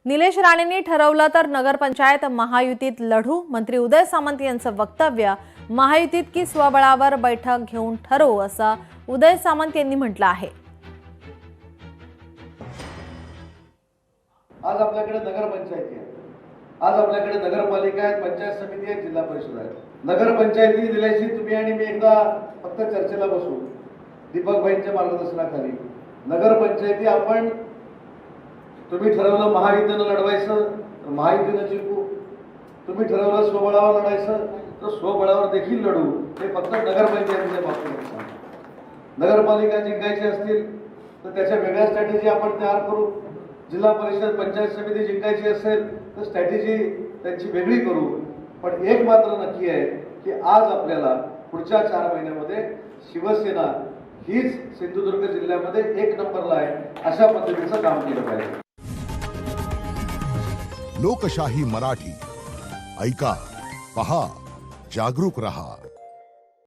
निलेश राणेंनी ठरवलं तर नगरपंचायत महायुतीत लढू। मंत्री उदय सामंत यांचं वक्तव्य। महायुतीत की स्वबळावर बैठक घेऊन ठरवू असं उदय सामंत यांनी म्हटलं आहे। आज आपल्याकडे नगरपंचायती आहे, आज आपल्याकडे नगरपालिका आहेत, पंचायत समिती आहे, जिल्हा परिषद आहे। नगरपंचायती दिल्याशी तुम्ही आणि मी एकदा फक्त चर्चेला बसू दीपक भाईंच्या मार्गदर्शनाखाली। नगरपंचायती आपण तुम्ही ठरवलं महायुतीनं लढवायचं तर महायुतीनं जिंकू, तुम्ही ठरवलं स्वबळावर लढायचं तर स्वबळावर देखील लढू। हे फक्त नगरपंचायतीच्या बाबतीत सांगतो। नगरपालिका जिंकायची असतील तर त्याच्या वेगळ्या स्ट्रॅटेजी आपण तयार करू। जिल्हा परिषद पंचायत समिती जिंकायची असेल तर स्ट्रॅटेजी त्यांची वेगळी करू। पण एक मात्र नक्की आहे की आज आपल्याला पुढच्या 4 महिन्यामध्ये शिवसेना हीच सिंधुदुर्ग जिल्ह्यामध्ये 1 नंबरला आहे अशा पद्धतीचं काम केलं पाहिजे। लोकशाही मराठी ऐका, पहा, जागरूक रहा।